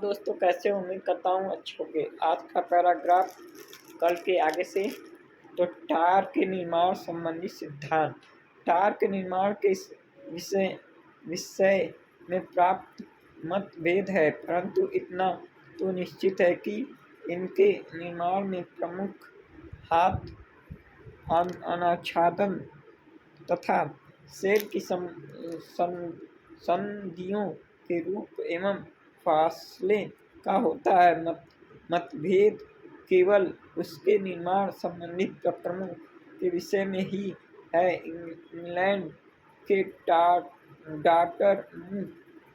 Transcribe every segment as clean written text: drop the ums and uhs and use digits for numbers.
दोस्तों कैसे हो? उम्मीद करता हूँ अच्छे होंगे। आज का पैराग्राफ कल के आगे से। तो टार के निर्माण संबंधी सिद्धांत। टार के निर्माण के इस विषय विषय में प्राप्त मतभेद है, परंतु इतना तो निश्चित है कि इनके निर्माण में प्रमुख हाथ अनाच्छादन तथा सेल की संधियों के रूप एवं फासले का होता है। मतभेद केवल उसके निर्माण संबंधित प्रकरणों के विषय में ही है। इंग्लैंड के डॉक्टर मूर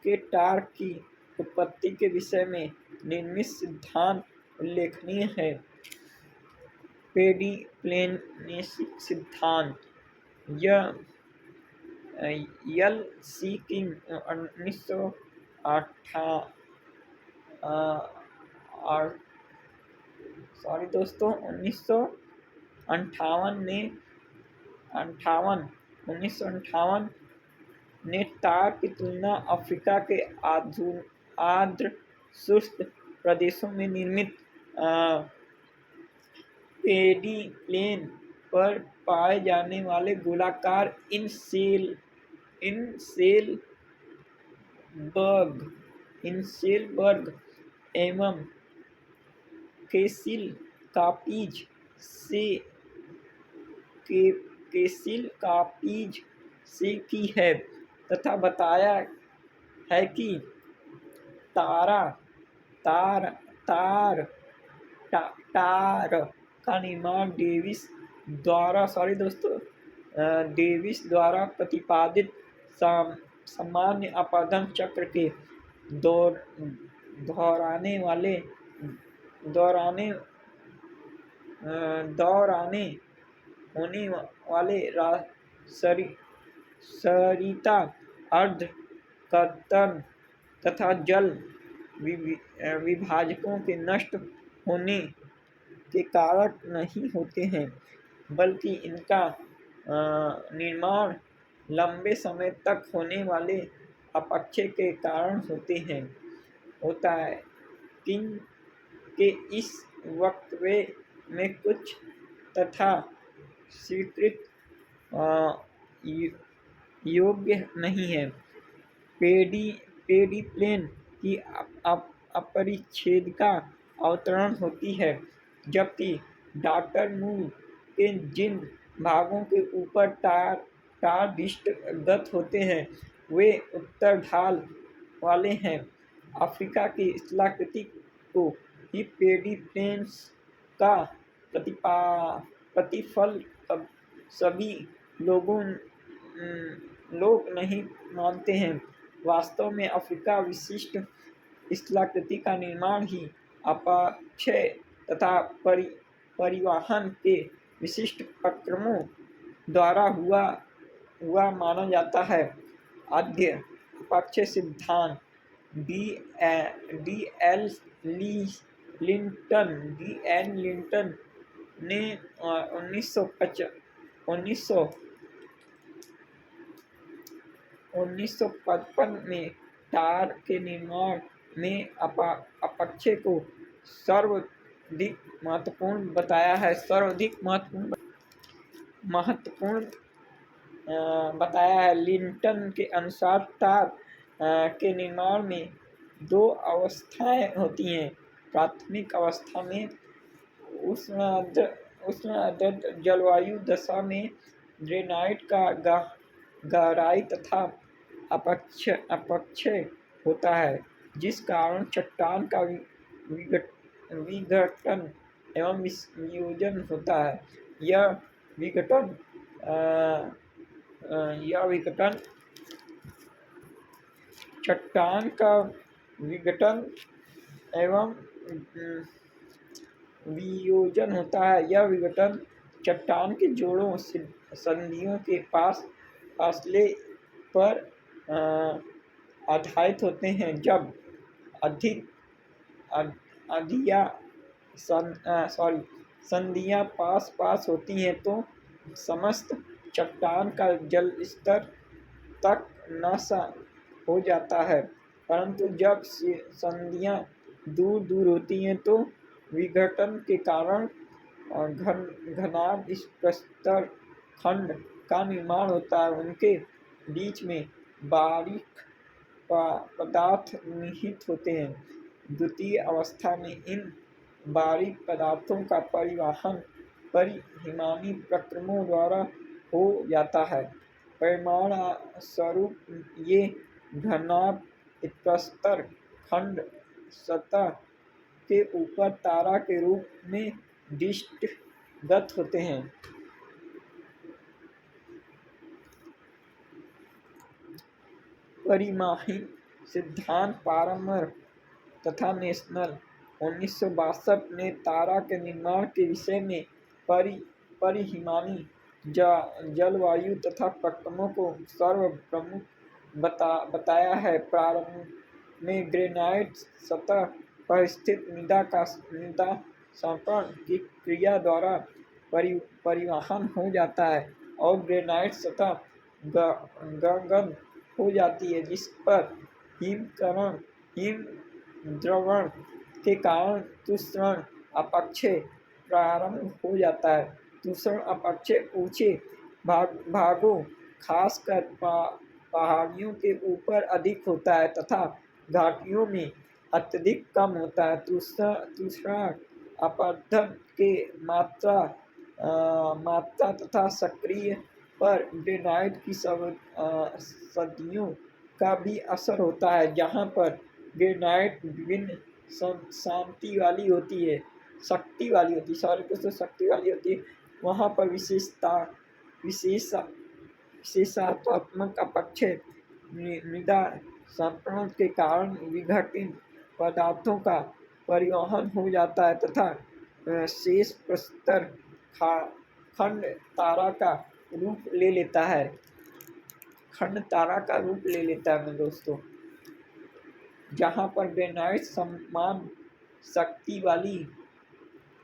के टार की उत्पत्ति के विषय में निर्मित सिद्धांत उल्लेखनीय है। पेरिप्लेनेसिस सिद्धांत। यह यल सी किंग 1958 ने टार की तुलना अफ्रीका के आर्द्र शुष्क प्रदेशों में निर्मित पेडी प्लेन पर पाए जाने वाले गोलाकार इंसेलबर्ग एवं केसिल कापीज से की है तथा बताया है कि टार का निर्माण डेविस द्वारा प्रतिपादित सामान्य अपवर्तन चक्र के दौराने होने वाले सरिता अर्ध कर्तन तथा जल विभाजकों के नष्ट होने के कारण नहीं होते हैं, बल्कि इनका निर्माण लंबे समय तक होने वाले अपक्षय के कारण होता है। किंग के इस वक्तव्य में कुछ तथा स्वीकृत योग्य नहीं है। पेडी प्लेन की अपरिच्छेदिका अवतरण होती है, जबकि डॉक्टर मूर के जिन भागों के ऊपर टार दृष्टिगत होते हैं वे उत्तर ढाल वाले हैं। अफ्रीका की स्थलाकृति को ही पेडी प्लेन्स का प्रतिफल सभी लोग नहीं मानते हैं। वास्तव में अफ्रीका विशिष्ट स्थलाकृति का निर्माण ही अपक्षय तथा परिवहन के विशिष्ट प्रक्रमों द्वारा हुआ माना जाता है। अपक्षय सिद्धांत। डी एन लिंटन ने 1955 में टार के निर्माण में अपक्षय को सर्वाधिक महत्वपूर्ण बताया है। लिंटन के अनुसार टार के निर्माण में दो अवस्थाएं होती हैं। प्राथमिक अवस्था में उष्ण आर्द्र जलवायु दशा में ग्रेनाइट का गहराई तथा अपक्षय होता है, जिस कारण चट्टान का विघटन एवं वियोजन होता है। यह विघटन चट्टान का विघटन एवं वियोजन होता है। यह विघटन चट्टान के जोड़ों संधियों के फासले पर आधारित होते हैं। जब संधियां पास होती हैं तो समस्त चट्टान का जल स्तर तक नाश हो जाता है। परंतु जब संधियां दूर दूर होती हैं तो विघटन के कारण घनाभ इस प्रस्तर खंड का निर्माण होता है। उनके बीच में बारीक पदार्थ निहित होते हैं। द्वितीय अवस्था में इन बारीक पदार्थों का परिवहन परिहिमानी प्रक्रमों द्वारा हो जाता है। परिमाण स्वरूप ये घनाभ प्रस्तर खंड सतह के ऊपर तारा के रूप में दृष्टिगत होते हैं। परिमाही सिद्धांत पारमर तथा नेशनल 1962 ने तारा के निर्माण के विषय में परिहिमानी जलवायु तथा प्रक्रमों को सर्वप्रमुख बताया है। प्रारंभ में ग्रेनाइट सतह पर स्थित मृदा संपर्ण की क्रिया द्वारा परिवहन हो जाता है और ग्रेनाइट सतह गगन हो जाती है, जिस पर हिम द्रवण के कारण तुषार अपक्षय प्रारंभ हो जाता है। तुषार अपक्षय ऊंचे भागों खासकर पहाड़ियों के ऊपर अधिक होता है तथा घाटियों में अत्यधिक कम होता है। तुषार अपवर्धन के मात्रा तथा सक्रिय पर ग्रेनाइट की सदियों का भी असर होता है। जहाँ पर ग्रेनाइट विभिन्न शक्ति वाली होती है, शक्ति वाली होती है, वहाँ पर विशेषात्मक अपक्षय मृदा संपर्ण के कारण विघटित पदार्थों का परिवहन हो जाता है तथा शेष प्रस्तर खंड तारा का रूप ले लेता है। दोस्तों, जहाँ पर ग्रेनाइट समान शक्ति वाली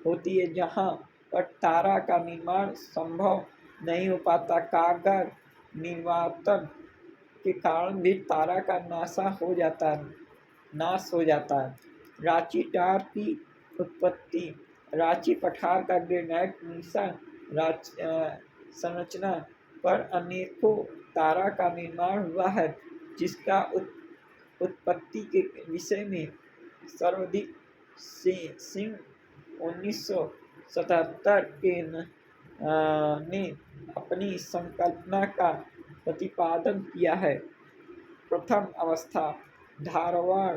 होती है, जहाँ पर तारा का निर्माण संभव नहीं हो पाता। कागर निर्वातन के कारण भी तारा का नाश हो जाता है। रांची टार की उत्पत्ति। रांची पठार का ग्रेनाइट मिश्रण संरचना पर अनेकों तारा का निर्माण हुआ है, जिसका उत्पत्ति के विषय में सर्वाधिक सिंह 1977 ने अपनी संकल्पना का प्रतिपादन किया है। प्रथम अवस्था धारवाड़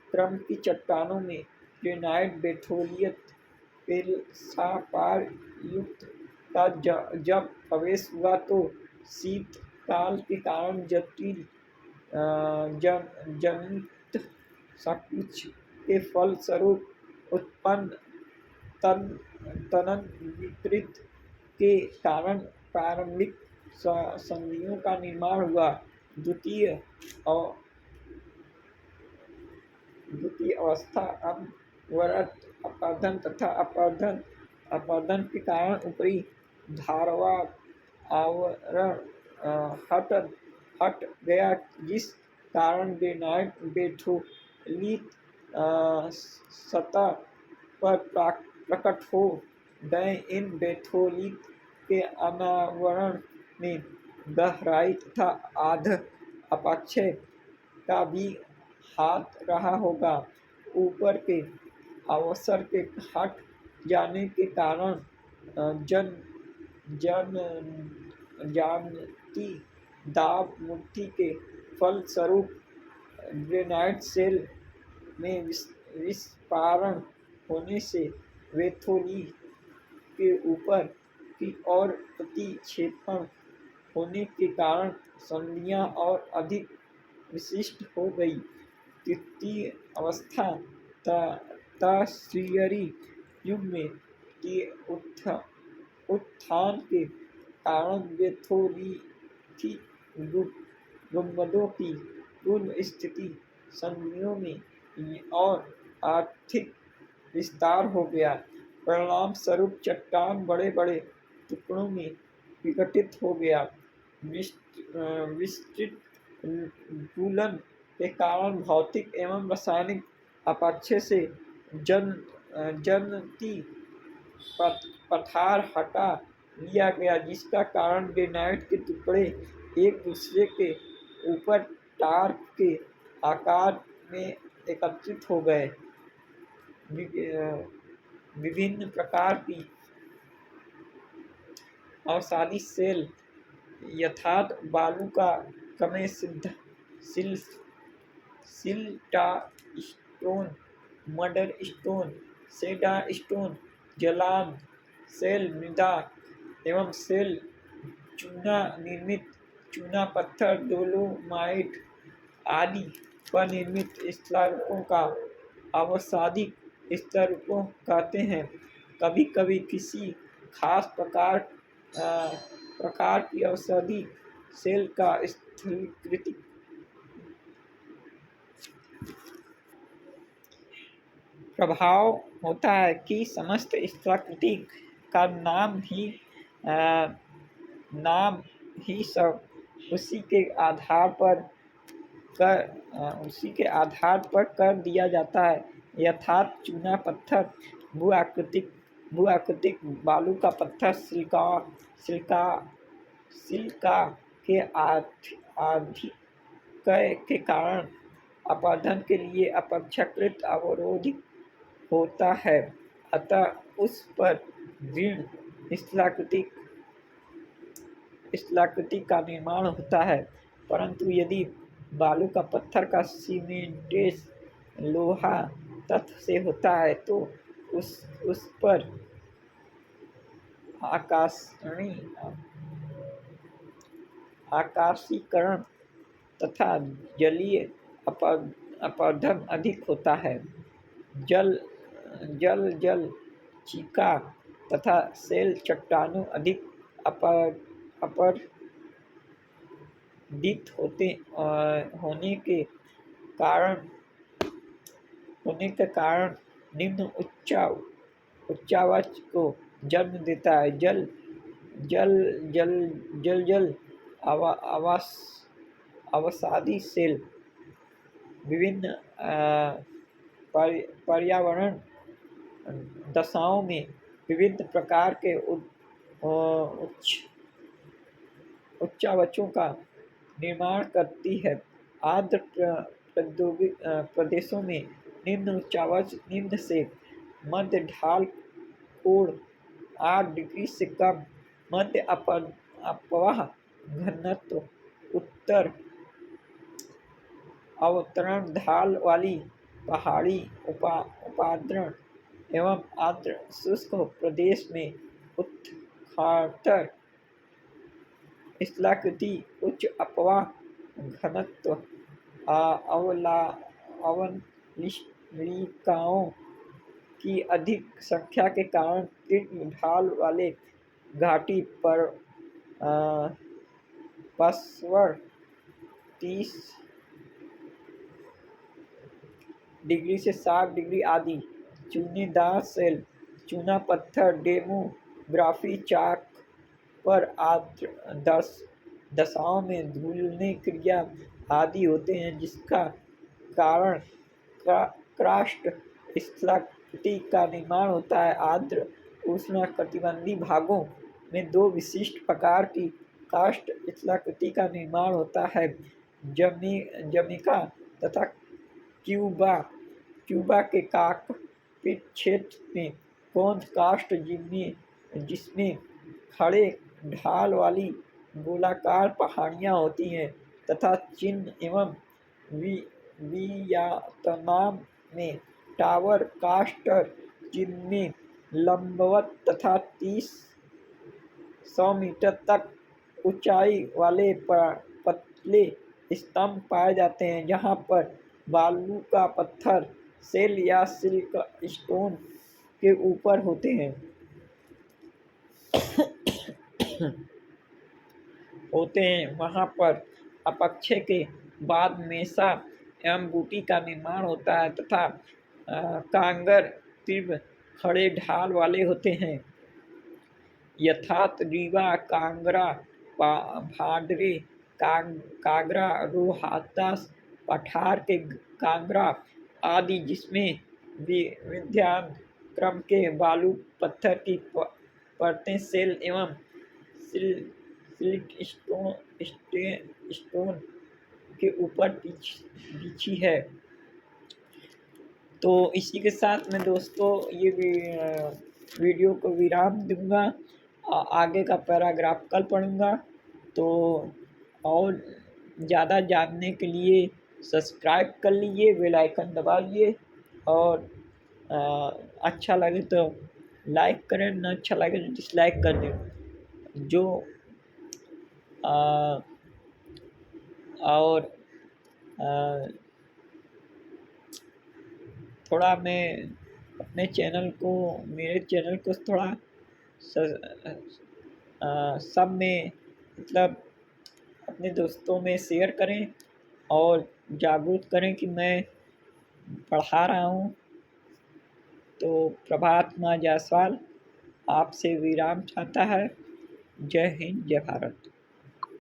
क्रम की चट्टानों में ग्रेनाइट बेथोलियत पेलसापार युक्त का जब प्रवेश हुआ तो शीतकाल के कारण जटिल जनित संकुच के फलस्वरूप उत्पन्न तनन विकृत के कारण प्रारंभिक संधियों का निर्माण हुआ। द्वितीय अवस्था अनवरत अपवर्धन तथा अपवर्धन के कारण ऊपरी धारवाड़ आवरण हट गया, जिस कारण ग्रेनाइट बेथोलित सतह पर प्रकट हो गए। इन बेथोलित के अनावरण में गहराई तथा आध अपक्षय का भी हाथ रहा होगा। ऊपर के अवसर के हट जाने के कारण जानती दाब मुक्ति के फलस्वरूप ग्रेनाइट शेल में विस्फारण होने से बेथोली के ऊपर की ओर प्रतिक्षेपण होने के कारण संधियां और अधिक विशिष्ट हो गई। तृतीय अवस्था तरशियरी युग में के उत्थान के कारण बेथोलिथिक गुंबदों की पूर्व स्थिति संधियों में और आर्थिक विस्तार हो गया। परिणाम स्वरूप चट्टान बड़े बड़े टुकड़ों में विघटित हो गया। विस्तृत गूलन के कारण भौतिक एवं रासायनिक अपक्षय से जन जनती पठार हटा लिया गया, जिसका कारण ग्रेनाइट के टुकड़े एक दूसरे के ऊपर टार्क के आकार में एकत्रित हो गए। विभिन्न प्रकार की अवसादी सेल यथार्थ बालू का कमे सिद्ध सिल्टा stone, murder stone, सेडा stone, Jalan cell, मृदा एवं सेल चूना निर्मित चूना पत्थर, डोलोमाइट आदि पर निर्मित स्तरकों का अवसादिक स्तरकों कहते हैं। कभी कभी किसी खास प्रकार की अवसादी सेल का स्थलीकृत प्रभाव होता है कि समस्त स्थलाकृति का नाम ही सब उसी के आधार पर कर दिया जाता है। यथार्थ चूना पत्थर, भू-आकृतिक बालू का पत्थर, सिलिका के आधिक्य के कारण अपरदन के लिए अपेक्षाकृत अवरोधित होता है, अतः उस पर दृढ़ स्थलाकृति का निर्माण होता है। परंतु यदि बालू का पत्थर का सीमेंटेस लोहा तत्व से होता है तो उस पर आकाशीकरण तथा जलीय अपरदन अधिक होता है। जल चीका तथा सेल चट्टानों अधिक अपरदित होने के कारण निम्न उच्चावच को जन्म देता है। जल अवसादी सेल विभिन्न पर्यावरण दशाओं में विभिन्न प्रकार के उच्चावचों का निर्माण करती है। आर्द्र प्रदेशों में निम्न उच्चावच निम्न से मध्य ढाल कोण 8 डिग्री से कम, मध्य अपवाह घनत्व, उत्तर अवतरण ढाल वाली पहाड़ी उपाद्रण एवं आर्द्र शुष्क प्रदेश में उत्तराखंड स्थलाकृति उच्च अपवाह घनत्व अवलिकाओं की अधिक संख्या के कारण तीव्र ढाल वाले घाटी पर पसवर 30 डिग्री से 60 डिग्री आदि चूनेदार सेल, चूना पत्थर, डेमोग्राफी चाक पर आर्द्र दशाओं में धुलने क्रिया आदि होते हैं, जिसका कारण कार्स्ट स्थलाकृति का निर्माण होता है। आर्द्र उष्णकटिबंधीय भागों में दो विशिष्ट प्रकार की कार्स्ट स्थलाकृति का निर्माण होता है, जमैका तथा क्यूबा के कॉकपिट क्षेत्र में गोंद कार्स्ट, जिसमें खड़े ढाल वाली गोलाकार पहाड़ियाँ होती हैं, तथा चीन एवं वियतनाम में टावर कास्ट, जिनमें लंबवत तथा 30-100 मीटर तक ऊंचाई वाले पतले स्तंभ पाए जाते हैं, जहां पर बालू का पत्थर सेल या सिल्क स्टोन के ऊपर होते हैं। वहां पर अपक्षय के बाद मेसा एवं बूटी का निर्माण होता है तथा कांगर तीव्र खड़े ढाल वाले होते हैं, यथार्थ रीवा, कांगड़ा, भादरे, कागरा, रोहतास पठार के कांगड़ा आदि, जिसमें विध्यान क्रम के बालू पत्थर की परतें सेल एवं सिल्ट स्टोन के ऊपर बिछी है। तो इसी के साथ मैं दोस्तों ये वीडियो को विराम दूंगा। आगे का पैराग्राफ कल पढ़ूंगा। तो और ज़्यादा जानने के लिए सब्सक्राइब कर लीजिए, बेल आइकन दबा लीजिए, और अच्छा लगे तो लाइक करें, ना अच्छा लगे तो डिसलाइक कर दें। जो और थोड़ा मैं अपने चैनल को, मेरे चैनल को थोड़ा सब में मतलब अपने दोस्तों में शेयर करें और जागरूक करें कि मैं पढ़ा रहा हूँ। तो प्रभात कुमार जायसवाल आपसे विराम चाहता है। जय हिंद, जय भारत।